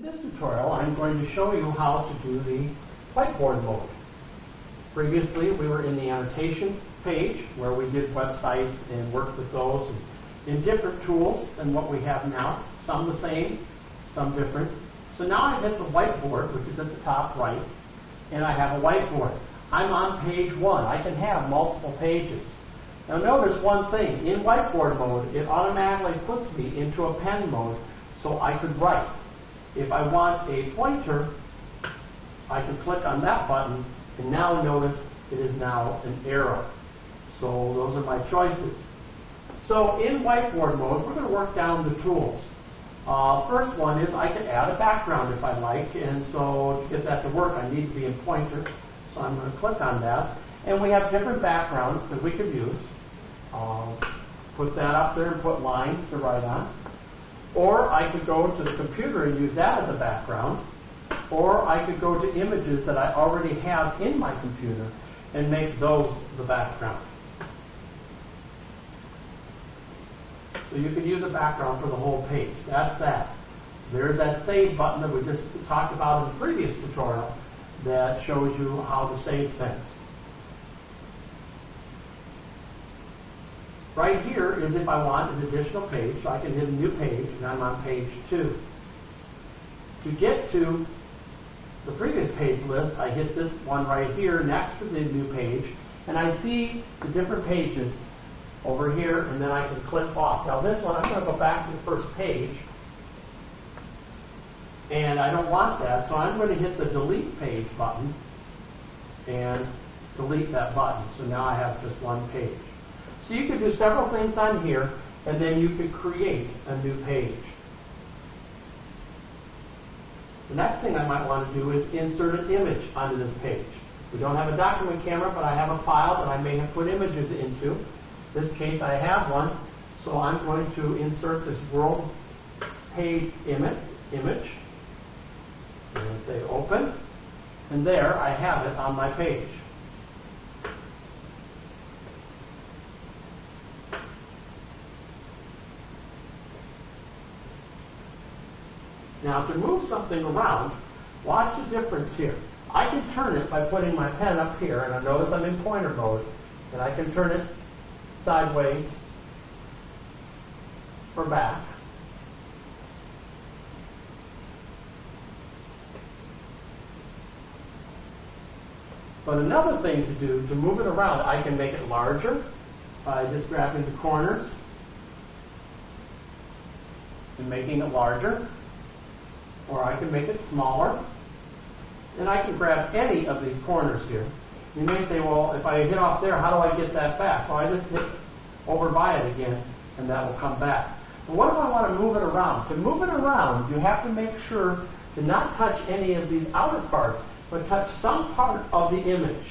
In this tutorial, I'm going to show you how to do the whiteboard mode. Previously, we were in the annotation page where we did websites and worked with those in different tools than what we have now. Some the same, some different. So now I've hit the whiteboard, which is at the top right, and I have a whiteboard. I'm on page 1. I can have multiple pages. Now notice one thing. In whiteboard mode, it automatically puts me into a pen mode so I could write. If I want a pointer, I can click on that button, and now notice it is now an arrow. So those are my choices. So in whiteboard mode, we're going to work down the tools. First one is I can add a background if I like, and so to get that to work, I need to be in pointer. So I'm going to click on that. And we have different backgrounds that we could use. Put that up there and put lines to write on. Or I could go to the computer and use that as a background. Or I could go to images that I already have in my computer and make those the background. So you could use a background for the whole page. That's that. There's that save button that we just talked about in the previous tutorial that shows you how to save things. Right here is if I want an additional page, so I can hit a new page, and I'm on page 2. To get to the previous page list, I hit this one right here next to the new page, and I see the different pages over here, and then I can click off. Now this one, I'm going to go back to the first page, and I don't want that, so I'm going to hit the delete page button and delete that button. So now I have just one page. So you could do several things on here, and then you could create a new page. The next thing I might want to do is insert an image onto this page. We don't have a document camera, but I have a file that I may have put images into. In this case, I have one, so I'm going to insert this world page image, and say open, and there I have it on my page. Now to move something around, watch the difference here. I can turn it by putting my pen up here, and I notice I'm in pointer mode, and I can turn it sideways or back. But another thing to do, to move it around, I can make it larger by just grabbing the corners and making it larger. Or I can make it smaller, and I can grab any of these corners here. You may say, well, if I hit off there, how do I get that back? Well, I just hit over by it again, and that will come back. But what if I want to move it around? To move it around, you have to make sure to not touch any of these outer parts, but touch some part of the image.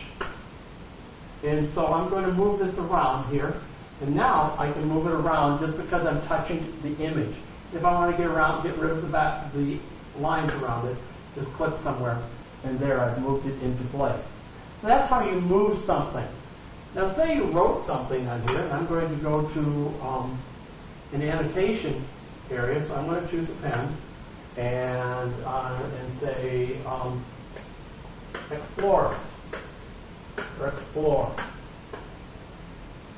And so I'm going to move this around here, and now I can move it around just because I'm touching the image. If I want to get rid of the lines around it, just click somewhere, and there I've moved it into place. So that's how you move something. Now say you wrote something on here, and I'm going to go to an annotation area, so I'm going to choose a pen and say explorers, or explore.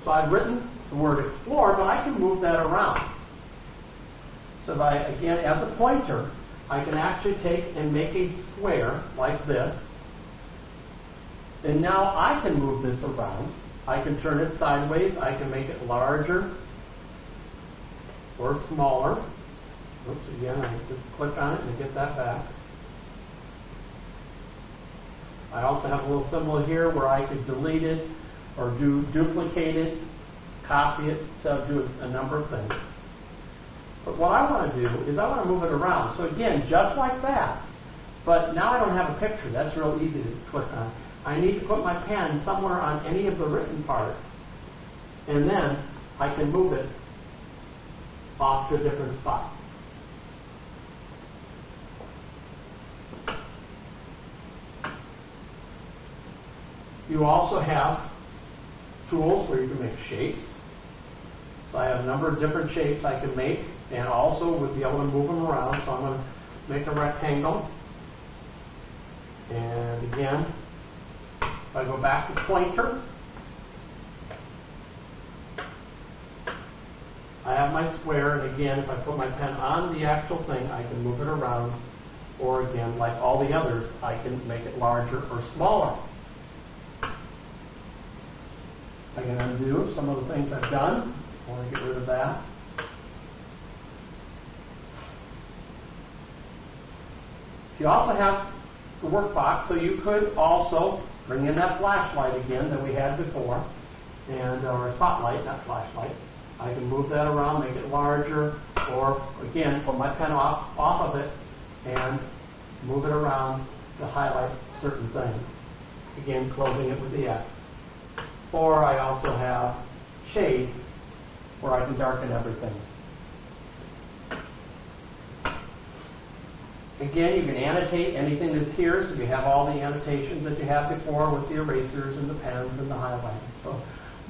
So I've written the word explore, but I can move that around. So if I, again, as a pointer, I can actually take and make a square like this. And now I can move this around. I can turn it sideways. I can make it larger or smaller. Oops, again, I just click on it and get that back. I also have a little symbol here where I could delete it or duplicate it, copy it, so do a number of things. But what I want to do is I want to move it around. So again, just like that. But now I don't have a picture. That's real easy to click on. I need to put my pen somewhere on any of the written part. And then I can move it off to a different spot. You also have tools where you can make shapes. So I have a number of different shapes I can make, and also would be able to move them around. So I'm going to make a rectangle. And again, if I go back to pointer, I have my square, and again, if I put my pen on the actual thing, I can move it around, or again, like all the others, I can make it larger or smaller. I can undo some of the things I've done. I want to get rid of that. You also have the workbox, so you could also bring in that flashlight again that we had before, and or a spotlight, not flashlight. I can move that around, make it larger, or again, put my pen off of it and move it around to highlight certain things. Again, closing it with the X. Or I also have shade, where I can darken everything. Again, you can annotate anything that's here, so you have all the annotations that you had before with the erasers and the pens and the highlighters. So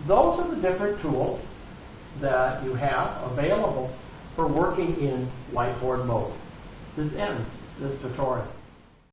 those are the different tools that you have available for working in whiteboard mode. This ends this tutorial.